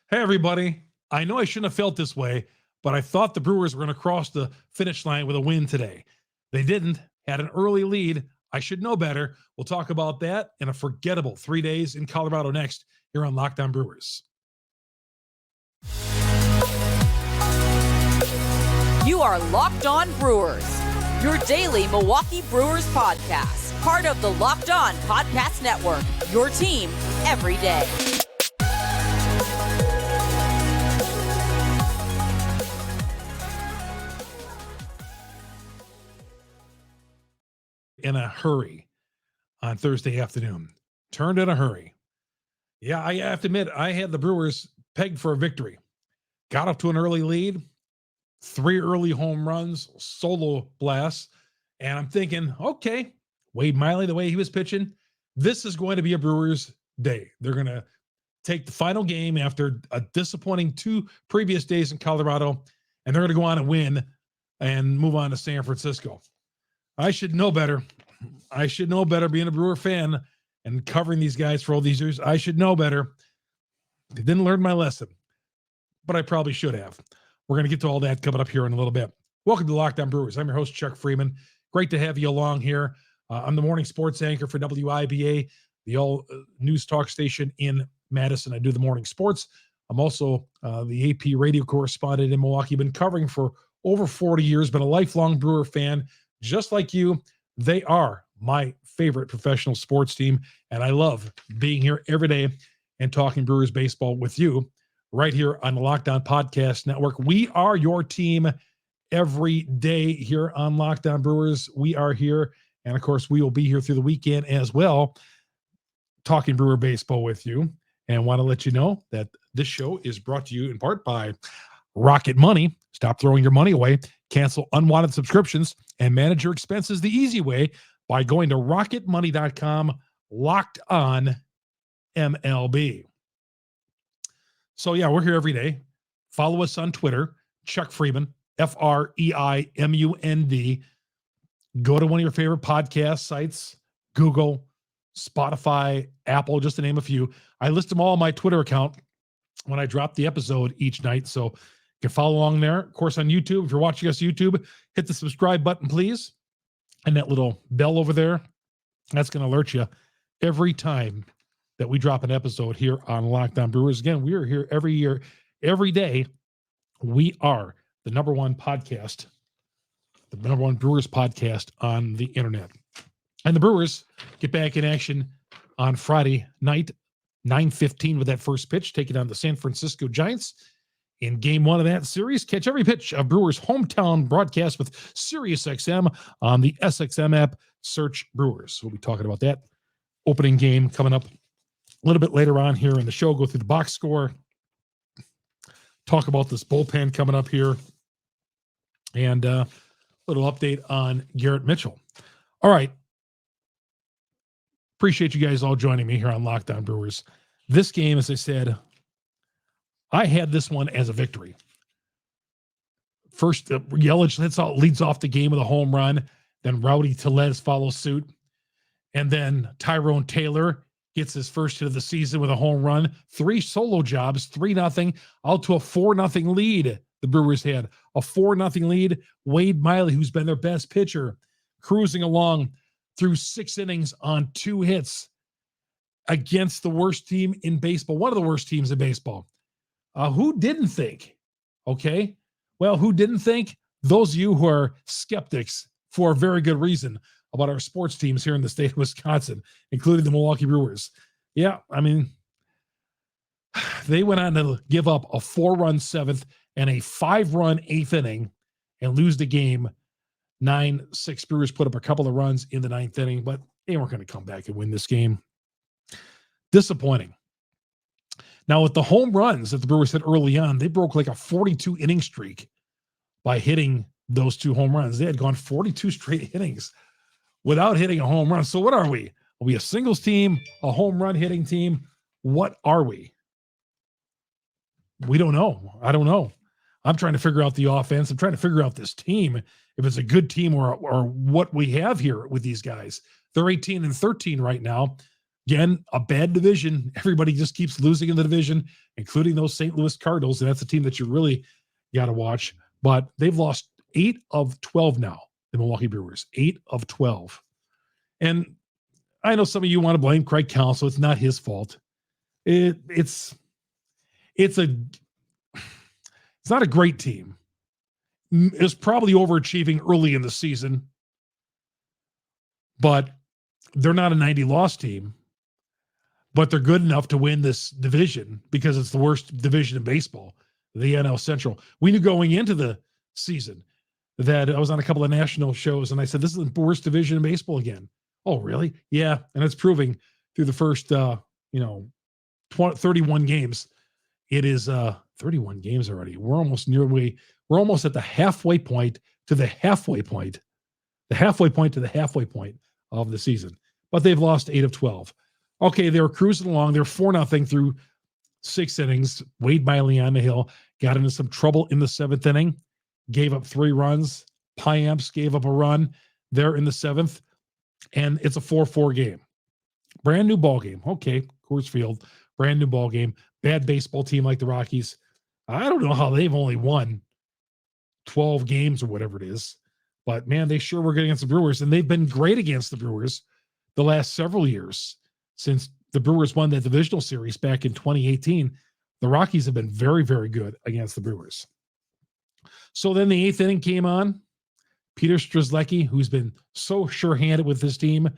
Hey, everybody. I know I shouldn't have felt this way, but I thought the Brewers were going to cross the finish line with a win today. They didn't, had an early lead. I should know better. We'll talk about that in a forgettable 3 days in Colorado next here on Locked On Brewers. You are Locked On Brewers, your daily Milwaukee Brewers podcast, part of the Locked On Podcast Network, your team every day. In a hurry on Thursday afternoon. Turned in a hurry. Yeah, I have to admit, I had the Brewers pegged for a victory. Got up to an early lead, 3 early home runs, solo blasts, and I'm thinking, okay, Wade Miley, the way he was pitching, this is going to be a Brewers day. They're going to take the final game after a disappointing 2 previous days in Colorado, and they're going to go on and win and move on to San Francisco. I should know better. I should know better being a Brewer fan and covering these guys for all these years. I should know better. I didn't learn my lesson, but I probably should have. We're going to get to all that coming up here in a little bit. Welcome to Locked On Brewers. I'm your host, Chuck Freeman. Great to have you along here. I'm the morning sports anchor for WIBA, the all news talk station in Madison. I do the morning sports. I'm also the AP radio correspondent in Milwaukee. Been covering for over 40 years, been a lifelong Brewer fan. Just like you, they are my favorite professional sports team, and I love being here every day and talking Brewers baseball with you right here on the Locked On Podcast Network. We are your team every day here on Locked On Brewers. We are here, and of course, we will be here through the weekend as well, talking Brewer baseball with you, and want to let you know that this show is brought to you in part by RocketMoney. Stop throwing your money away. Cancel unwanted subscriptions and manage your expenses the easy way by going to RocketMoney.com, Locked On MLB. So, yeah, we're here every day. Follow us on Twitter, Chuck Freeman, FREIMUND. Go to one of your favorite podcast sites, Google, Spotify, Apple, just to name a few. I list them all on my Twitter account when I drop the episode each night. So, you can follow along there. Of course, on YouTube, if you're watching us YouTube, hit the subscribe button, please. And that little bell over there, that's going to alert you every time that we drop an episode here on Locked On Brewers. Again, we are here every year, every day. We are the number one podcast, the number one Brewers podcast on the internet. And the Brewers get back in action on Friday night, 9:15 with that first pitch, taking on the San Francisco Giants. In game 1 of that series, catch every pitch of Brewers' hometown broadcast with SiriusXM on the SXM app. Search Brewers. We'll be talking about that opening game coming up a little bit later on here in the show. Go through the box score, talk about this bullpen coming up here, and a little update on Garrett Mitchell. All right. Appreciate you guys all joining me here on Locked On Brewers. This game, as I said, I had this one as a victory. First, Yelich leads off the game with a home run. Then Rowdy Tellez follows suit. And then Tyrone Taylor gets his first hit of the season with a home run. 3 solo jobs, 3-0, out to a 4-0 lead. The Brewers had a 4-0 lead. Wade Miley, who's been their best pitcher, cruising along through 6 innings on 2 hits against the worst team in baseball, one of the worst teams in baseball. Who didn't think? Okay. Well, who didn't think? Those of you who are skeptics for a very good reason about our sports teams here in the state of Wisconsin, including the Milwaukee Brewers. Yeah, I mean, they went on to give up a 4-run 7th and a 5-run 8th inning and lose the game 9-6. Brewers put up a couple of runs in the 9th inning, but they weren't going to come back and win this game. Disappointing. Now, with the home runs that the Brewers hit early on, they broke like a 42 inning streak by hitting those 2 home runs. They had gone 42 straight innings without hitting a home run. So what are we? Are we a singles team, a home run hitting team? What are we? We don't know. I don't know. I'm trying to figure out the offense. I'm trying to figure out this team, if it's a good team or what we have here with these guys. They're 18-13 right now. Again, a bad division. Everybody just keeps losing in the division, including those St. Louis Cardinals, and that's a team that you really got to watch. But they've lost 8 of 12 now, the Milwaukee Brewers. 8 of 12. And I know some of you want to blame Craig Counsell. It's not his fault. It's not a great team. It's probably overachieving early in the season, but they're not a 90-loss team. But they're good enough to win this division because it's the worst division in baseball, the NL Central. We knew going into the season that I was on a couple of national shows, and I said, this is the worst division in baseball again. Oh, really? Yeah, and it's proving through the first, 31 games. It is 31 games already. We're almost at the halfway point to the halfway point, of the season. But they've lost 8 of 12. Okay, they were cruising along. They're 4-0 through 6 innings. Wade Miley on the hill got into some trouble in the 7th inning, gave up 3 runs. Piamps gave up a run there in the 7th, and it's a 4-4 game. Brand new ball game. Okay, Coors Field, brand new ball game. Bad baseball team like the Rockies. I don't know how they've only won 12 games or whatever it is, but man, they sure were good against the Brewers, and they've been great against the Brewers the last several years. Since the Brewers won that divisional series back in 2018, the Rockies have been very, very good against the Brewers. So then the 8th inning came on. Peter Strezlecki, who's been so sure-handed with his team,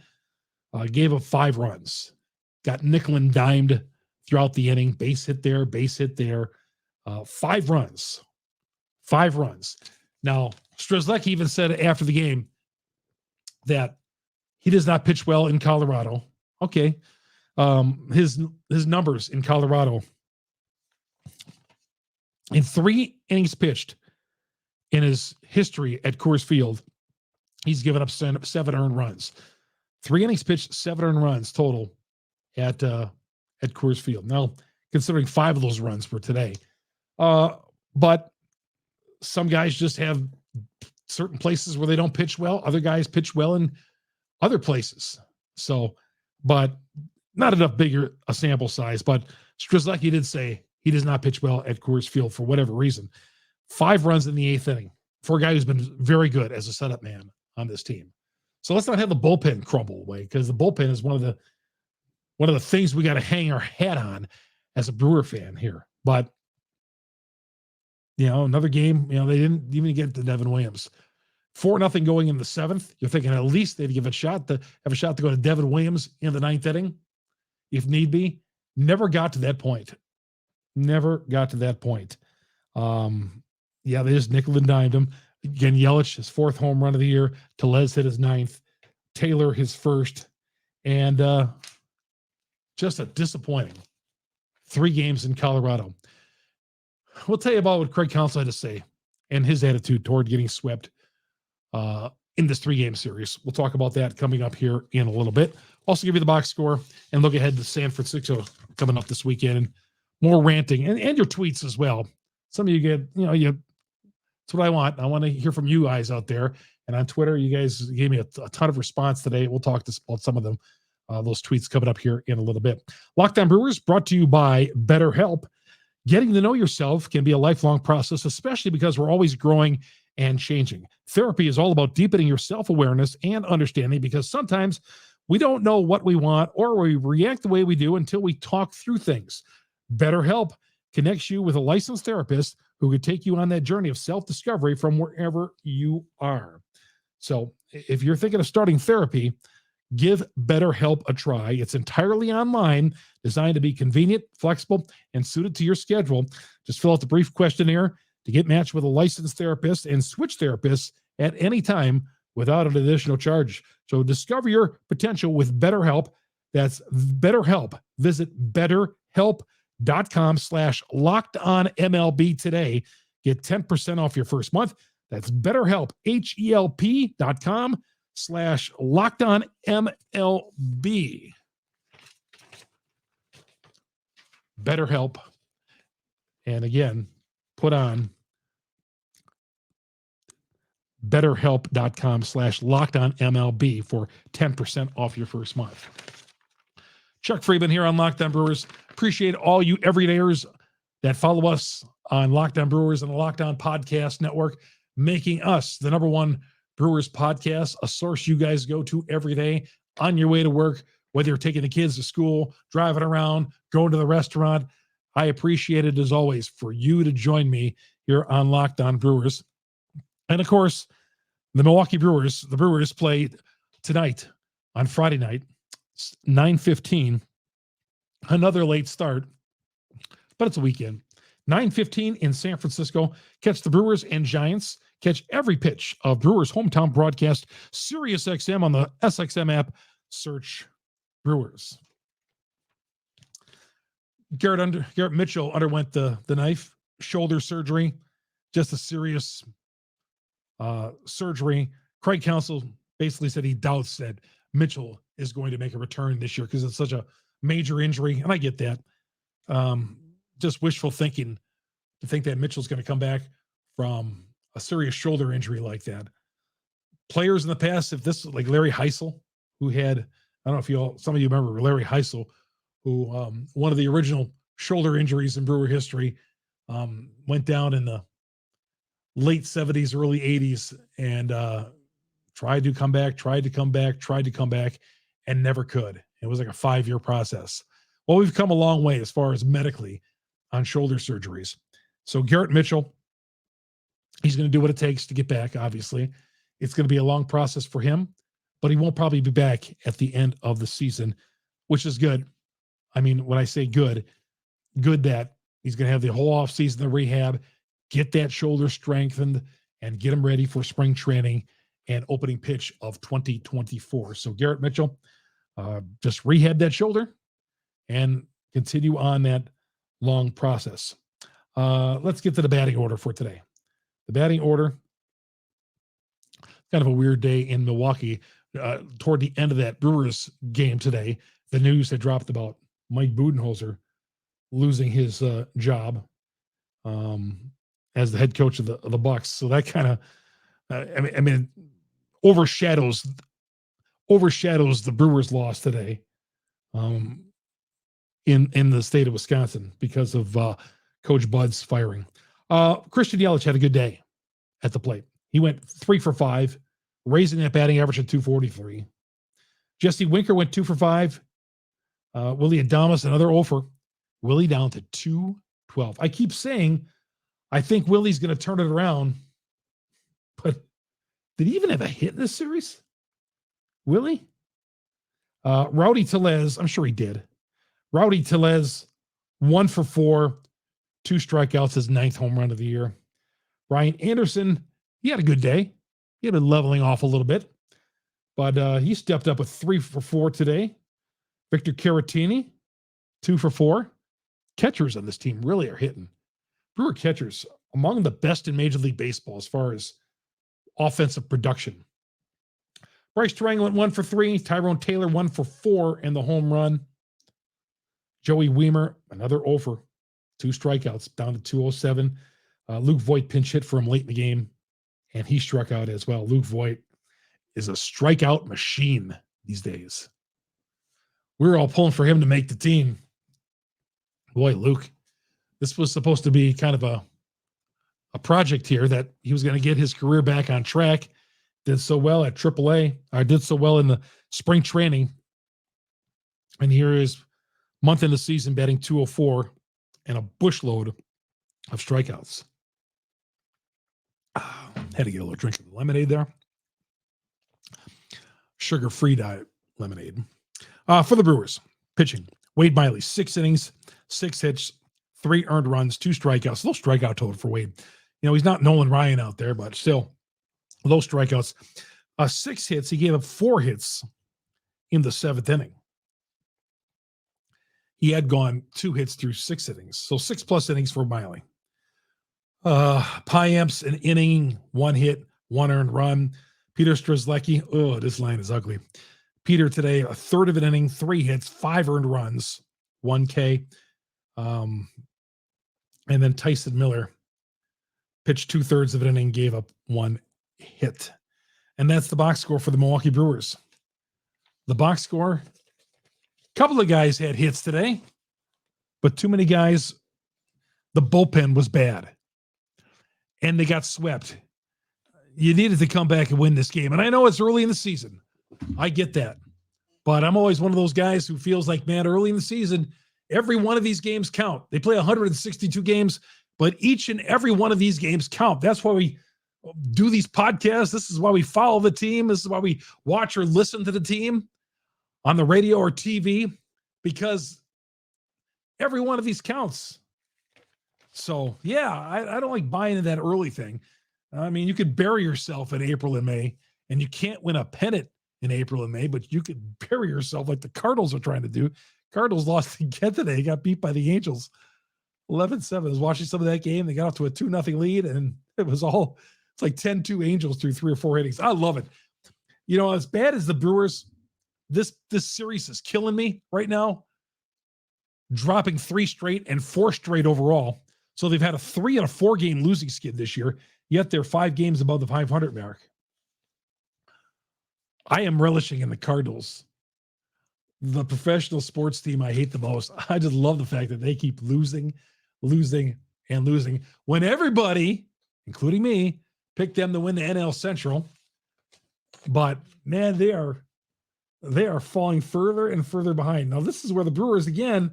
gave up 5 runs. Got nickel and dimed throughout the inning. Base hit there. 5 runs. 5 runs. Now, Strezlecki even said after the game that he does not pitch well in Colorado. Okay. His numbers in Colorado, in 3 innings pitched in his history at Coors Field, he's given up 7 earned runs. 3 innings pitched, 7 earned runs total at Coors Field. Now, considering 5 of those runs were today. But some guys just have certain places where they don't pitch well. Other guys pitch well in other places. So, but not enough bigger a sample size. But Strezlecki did say he does not pitch well at Coors Field for whatever reason. 5 runs in the 8th inning for a guy who's been very good as a setup man on this team. So let's not have the bullpen crumble away, because the bullpen is one of the things we got to hang our hat on as a Brewer fan here. But another game, they didn't even get to Devin Williams. 4-0 going in the 7th. You're thinking at least they'd have a shot to go to Devin Williams in the 9th inning, if need be. Never got to that point. They just nickel and dimed him. Again, Yelich, his 4th home run of the year. Tellez hit his 9th. Taylor, his 1st. And just a disappointing 3 games in Colorado. We'll tell you about what Craig Counsell had to say and his attitude toward getting swept in this 3-game series. We'll talk about that coming up here in a little bit. Also give you the box score and look ahead to San Francisco coming up this weekend. And more ranting and your tweets as well. Some of you get, that's what I want. I want to hear from you guys out there. And on Twitter, you guys gave me a ton of response today. We'll talk about some of them, those tweets coming up here in a little bit. Locked On Brewers brought to you by BetterHelp. Getting to know yourself can be a lifelong process, especially because we're always growing and changing. Therapy is all about deepening your self-awareness and understanding, because sometimes we don't know what we want or we react the way we do until we talk through things. BetterHelp connects you with a licensed therapist who could take you on that journey of self-discovery from wherever you are. So if you're thinking of starting therapy, give BetterHelp a try. It's entirely online, designed to be convenient, flexible, and suited to your schedule. Just fill out the brief questionnaire to get matched with a licensed therapist and switch therapists at any time without an additional charge. So discover your potential with BetterHelp. That's BetterHelp. Visit BetterHelp.com/LockedOnMLB today. Get 10% off your first month. That's BetterHelp, HELP.com/LockedOnMLB. BetterHelp. And again, put on BetterHelp.com/LockedOnMLB for 10% off your first month. Chuck Freeman here on Locked On Brewers. Appreciate all you everydayers that follow us on Locked On Brewers and the Locked On Podcast Network, making us the #1 Brewers podcast, a source you guys go to every day on your way to work, whether you're taking the kids to school, driving around, going to the restaurant. I appreciate it, as always, for you to join me here on Locked On Brewers. And, of course, the Milwaukee Brewers, the Brewers play tonight on Friday night, 9:15. Another late start, but it's a weekend. 9:15 in San Francisco. Catch the Brewers and Giants. Catch every pitch of Brewers' hometown broadcast, Sirius XM on the SXM app. Search Brewers. Garrett Mitchell underwent the knife shoulder surgery, just a serious surgery. Craig Counsell basically said he doubts that Mitchell is going to make a return this year because it's such a major injury, and I get that. Just wishful thinking to think that Mitchell's going to come back from a serious shoulder injury like that. Players in the past, if this, like Larry Heisel, who had, I don't know if some of you remember Larry Heisel, who one of the original shoulder injuries in Brewer history, went down in the late 70s, early 80s, and tried to come back, and never could. It was like a 5-year process. Well, we've come a long way as far as medically on shoulder surgeries. So Garrett Mitchell, he's going to do what it takes to get back, obviously. It's going to be a long process for him, but he won't probably be back at the end of the season, which is good. I mean, when I say good that he's going to have the whole offseason of rehab, get that shoulder strengthened, and get him ready for spring training and opening pitch of 2024. So Garrett Mitchell, just rehab that shoulder and continue on that long process. Let's get to the batting order for today. The batting order, kind of a weird day in Milwaukee. Toward the end of that Brewers game today, the news had dropped about Mike Budenholzer losing his job as the head coach of the Bucks. So that kind of, I mean, overshadows the Brewers' loss today in the state of Wisconsin because of Coach Bud's firing. Chrstian Yelich had a good day at the plate. He went 3 for 5, raising that batting average to 243. Jesse Winker went 2 for 5. Willie Adames, another 0 for. Willie down to 212. I keep saying I think Willie's going to turn it around, but did he even have a hit in this series? Willie? Rowdy Tellez, I'm sure he did. Rowdy Tellez, 1 for 4, 2 strikeouts, his 9th home run of the year. Ryan Anderson, he had a good day. He had been leveling off a little bit, but he stepped up with 3 for 4 today. Victor Caratini, 2 for 4. Catchers on this team really are hitting. Brewer catchers, among the best in Major League Baseball as far as offensive production. Bryce Terang went 1 for 3. Tyrone Taylor 1 for 4 in the home run. Joey Weimer, another 0 for 2 strikeouts, down to 207. Luke Voigt pinch hit for him late in the game, and he struck out as well. Luke Voigt is a strikeout machine these days. We were all pulling for him to make the team. Boy, Luke, this was supposed to be kind of a project here that he was going to get his career back on track. Did so well at AAA, or did so well in the spring training. And here is month in the season batting 204 and a bushload of strikeouts. Had to get a little drink of the lemonade there. Sugar-free diet lemonade. For the Brewers, pitching. Wade Miley, 6 innings, 6 hits, 3 earned runs, 2 strikeouts. Low strikeout total for Wade. You know, he's not Nolan Ryan out there, but still low strikeouts. 6 hits. He gave up 4 hits in the 7th inning. He had gone 2 hits through 6 innings. So 6+ innings for Miley. Payamps, an inning, 1 hit, 1 earned run. Peter Strezlecki, oh, this line is ugly. Peter today, a third of an inning, 3 hits, 5 earned runs, 1 K. And then Tyson Miller pitched 2/3 of an inning, gave up 1 hit. And that's the box score for the Milwaukee Brewers. The box score couple of guys had hits today, but too many guys, the bullpen was bad. And they got swept. You needed to come back and win this game. And I know it's early in the season. I get that. But I'm always one of those guys who feels like, man, early in the season, every one of these games count. They play 162 games, but each and every one of these games count. That's why we do these podcasts. This is why we follow the team. This is why we watch or listen to the team on the radio or TV, because every one of these counts. So, yeah, I don't like buying into that early thing. I mean, you could bury yourself in April and May, and you can't win a pennant in April and May, but you could bury yourself like the Cardinals are trying to do. Cardinals lost again today. Got beat by the Angels 11-7. I was watching some of that game. They got off to a 2-0 lead, and it's like 10-2 Angels through 3 or 4 innings. I love it. You know, as bad as the Brewers, this series is killing me right now, dropping 3 straight and 4 straight overall. So they've had a 3 and a 4 game losing skid this year, yet they're 5 games above the 500 mark. I am relishing in the Cardinals, the professional sports team I hate the most. I just love the fact that they keep losing, and losing when everybody, including me, picked them to win the NL Central. But man, they are falling further and further behind. Now, this is where the Brewers again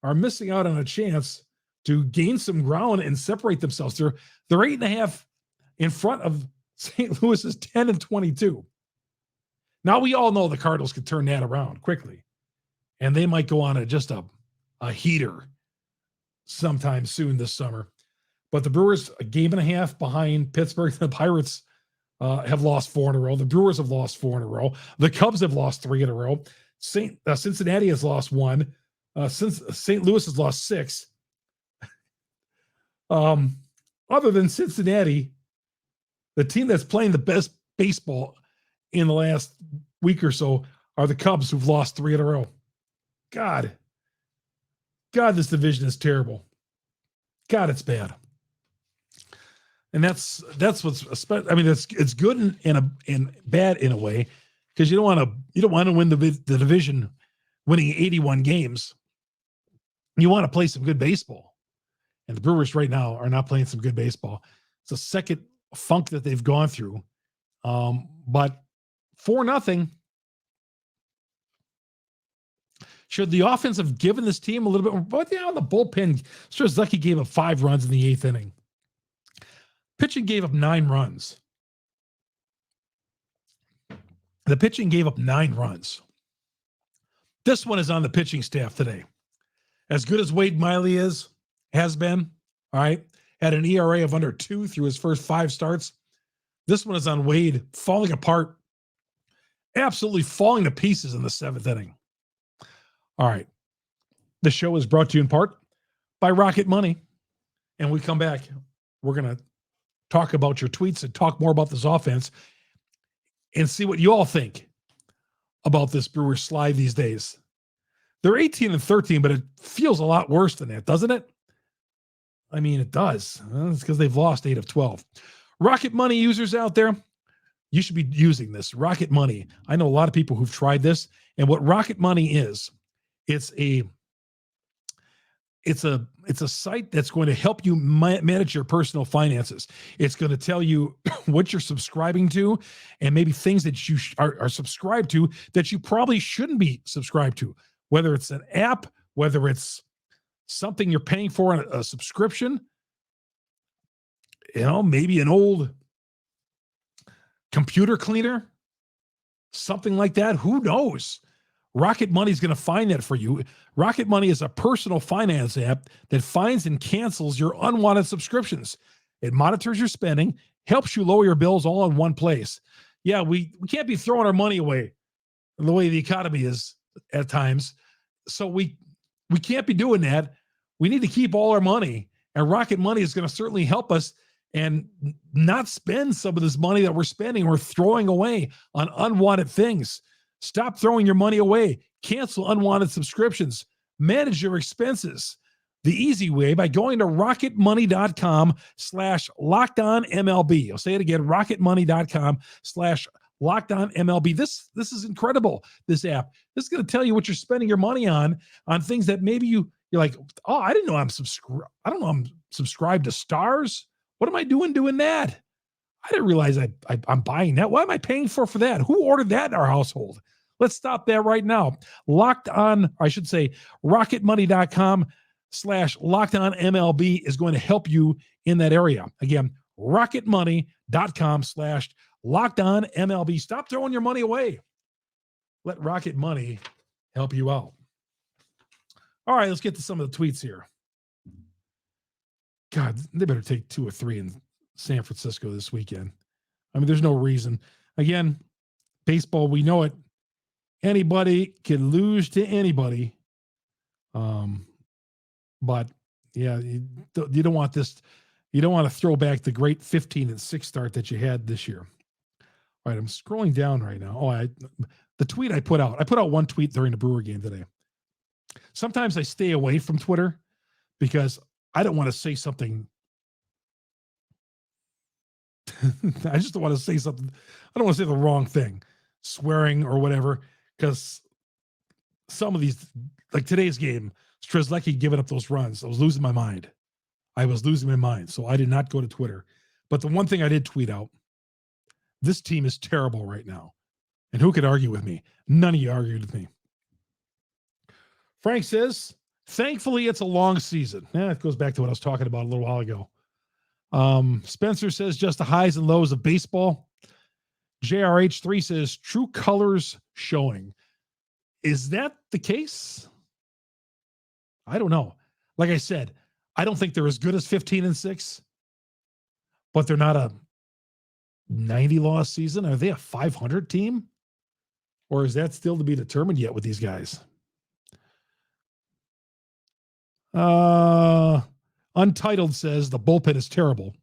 are missing out on a chance to gain some ground and separate themselves. They're 8.5 in front of St. Louis's 10-22. Now we all know the Cardinals could turn that around quickly, and they might go on just a heater sometime soon this summer. But the Brewers, a game and a half behind Pittsburgh. The Pirates have lost 4 in a row. The Brewers have lost 4 in a row. The Cubs have lost 3 in a row. Cincinnati has lost 1. Since St. Louis has lost 6. Other than Cincinnati, the team that's playing the best baseball in the last week or so are the Cubs, who've lost 3 in a row. God, this division is terrible. God, it's bad. And that's what's, I mean, it's good and bad in a way, because you don't want to win the division winning 81 games. You want to play some good baseball. And the Brewers right now are not playing some good baseball. It's a second funk that they've gone through. But 4-0. Should the offense have given this team a little bit more? But the bullpen, Strezlecki gave up 5 runs in the 8th inning. Pitching gave up 9 runs. The pitching gave up 9 runs. This one is on the pitching staff today. As good as Wade Miley has been, all right, had an ERA of under 2 through his first 5 starts. This one is on Wade falling apart, absolutely falling to pieces in the 7th inning. All right. The show is brought to you in part by RocketMoney. And we come back, we're going to talk about your tweets and talk more about this offense and see what you all think about this Brewers slide these days. They're 18-13, but it feels a lot worse than that, doesn't it? I mean, it does. It's because they've lost 8 of 12. RocketMoney users out there, you should be using this. RocketMoney. I know a lot of people who've tried this, and what RocketMoney is, it's a site that's going to help you manage your personal finances. It's going to tell you what you're subscribing to, and maybe things that you are subscribed to that you probably shouldn't be subscribed to, whether it's an app, whether it's something you're paying for on a subscription, maybe an old computer cleaner, something like that. Who knows? RocketMoney is going to find that for you. RocketMoney is a personal finance app that finds and cancels your unwanted subscriptions. It monitors your spending, helps you lower your bills all in one place. Yeah, we can't be throwing our money away the way the economy is at times. So we can't be doing that. We need to keep all our money, and RocketMoney is going to certainly help us and not spend some of this money that we're spending or throwing away on unwanted things. Stop throwing your money away. Cancel unwanted subscriptions. Manage your expenses the easy way by going to rocketmoney.com/LockedOnMLB. I'll say it again, rocketmoney.com/LockedOnMLB. Locked On MLB. This is incredible, this app. This is going to tell you what you're spending your money on things that maybe you're like, oh, I didn't know I'm subscribed to Stars. What am I doing that? I didn't realize I'm buying that. What am I paying for that? Who ordered that in our household? Let's stop that right now. Locked On, I should say, RocketMoney.com/LockedOnMLB is going to help you in that area. Again, RocketMoney.com/LockedOnMLB. Stop throwing your money away. Let Rocket Money help you out. All right, let's get to some of the tweets here. God, they better take 2 or 3 in San Francisco this weekend. I mean, there's no reason. Again, baseball, we know it. Anybody can lose to anybody. But yeah, you don't want this. You don't want to throw back the great 15-6 start that you had this year. All right, I'm scrolling down right now. Oh, the tweet I put out one tweet during the Brewer game today. Sometimes I stay away from Twitter because I don't want to say something. I just don't want to say something. I don't want to say the wrong thing, swearing or whatever, because some of these, like today's game, Strezlecki giving up those runs, I was losing my mind. So I did not go to Twitter. But the one thing I did tweet out, this team is terrible right now. And who could argue with me? None of you argued with me. Frank says, thankfully, it's a long season. It goes back to what I was talking about a little while ago. Spencer says, just the highs and lows of baseball. JRH3 says, true colors showing. Is that the case? I don't know. Like I said, I don't think they're as good as 15-6, but they're not a 90-loss season. Are they a 500 team? Or is that still to be determined yet with these guys? Untitled says the bullpen is terrible.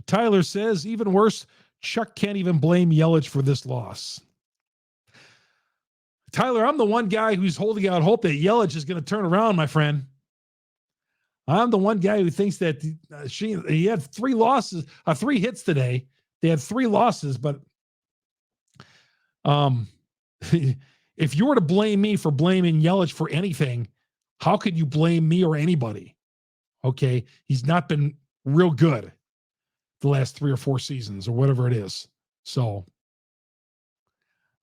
Tyler says, even worse, Chuck can't even blame Yelich for this loss. Tyler, I'm the one guy who's holding out hope that Yelich is going to turn around, my friend. I'm the one guy who thinks that he had 3 hits today. They had 3 losses, but if you were to blame me for blaming Yelich for anything, how could you blame me or anybody? Okay, he's not been real good the last 3 or 4 seasons or whatever it is. So,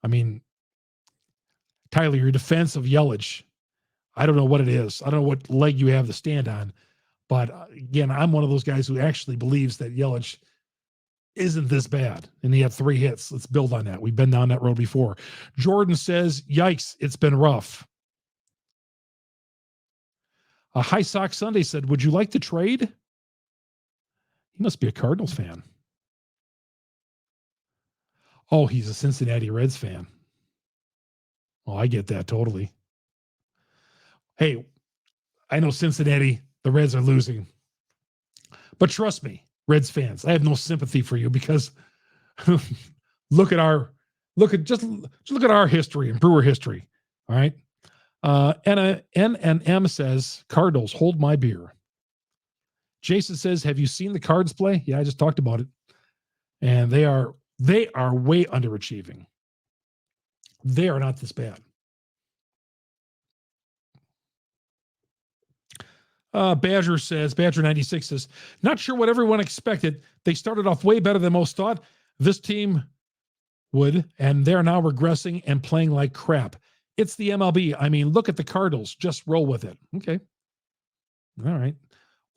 I mean, Tyler, your defense of Yelich, I don't know what it is. I don't know what leg you have to stand on. But again, I'm one of those guys who actually believes that Yelich isn't this bad. And he had 3 hits. Let's build on that. We've been down that road before. Jordan says, yikes, it's been rough. High Sock Sunday said, would you like to trade? He must be a Cardinals fan. Oh, he's a Cincinnati Reds fan. Oh, I get that totally. Hey, I know Cincinnati, the Reds are losing. But trust me, Reds fans, I have no sympathy for you because look at our history and Brewer history. All right. N&M says, Cardinals, hold my beer. Jason says, have you seen the Cards play? Yeah, I just talked about it. And they are way underachieving. They are not this bad. Badger 96 says, not sure what everyone expected. They started off way better than most thought this team would, and they're now regressing and playing like crap. It's the MLB. I mean, look at the Cardinals. Just roll with it. Okay. All right.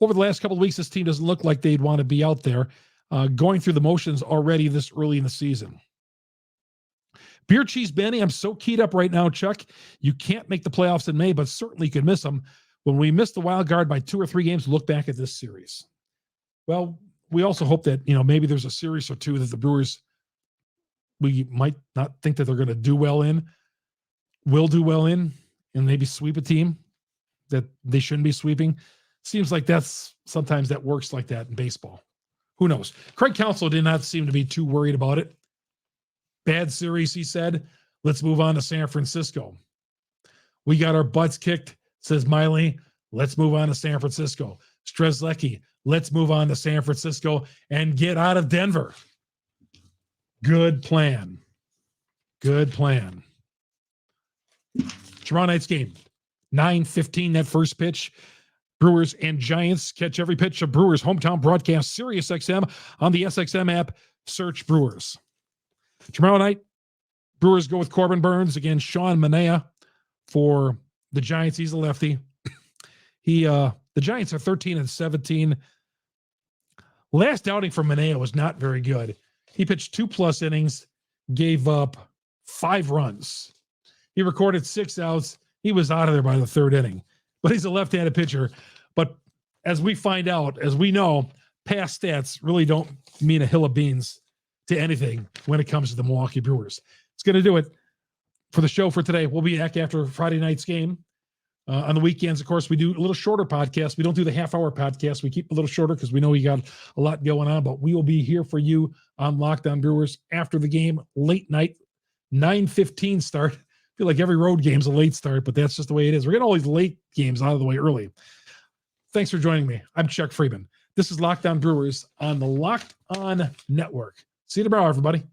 Over the last couple of weeks, this team doesn't look like they'd want to be out there going through the motions already this early in the season. Beer Cheese Benny, I'm so keyed up right now, Chuck. You can't make the playoffs in May, but certainly could miss them. When we miss the wild card by 2 or 3 games, look back at this series. Well, we also hope that, maybe there's a series or 2 that the Brewers, we might not think that they're going to do well in, will do well in, and maybe sweep a team that they shouldn't be sweeping. Seems like sometimes that works like that in baseball. Who knows? Craig Counsell did not seem to be too worried about it. Bad series, he said. Let's move on to San Francisco. We got our butts kicked, says Miley. Let's move on to San Francisco. Strezlecki, let's move on to San Francisco and get out of Denver. Good plan. Good plan. Tomorrow night's game, 9:15, that first pitch. Brewers and Giants. Catch every pitch of Brewers hometown broadcast, Sirius XM on the SXM app. Search Brewers. Tomorrow night, Brewers go with Corbin Burns against Sean Manaea for the Giants. He's a lefty. The Giants are 13-17. Last outing for Manaea was not very good. He pitched 2+ innings, gave up 5 runs. He recorded 6 outs. He was out of there by the 3rd inning. But he's a left-handed pitcher. But as we find out, as we know, past stats really don't mean a hill of beans to anything when it comes to the Milwaukee Brewers. It's going to do it for the show for today. We'll be back after Friday night's game. On the weekends, of course, we do a little shorter podcast. We don't do the half-hour podcast. We keep a little shorter because we know we got a lot going on, but we will be here for you on Locked On Brewers after the game, late night, 9:15 start. I feel like every road game's a late start, but that's just the way it is. We're getting all these late games out of the way early. Thanks for joining me. I'm Chuck Freeman. This is Locked On Brewers on the Locked On Network. See you tomorrow, everybody.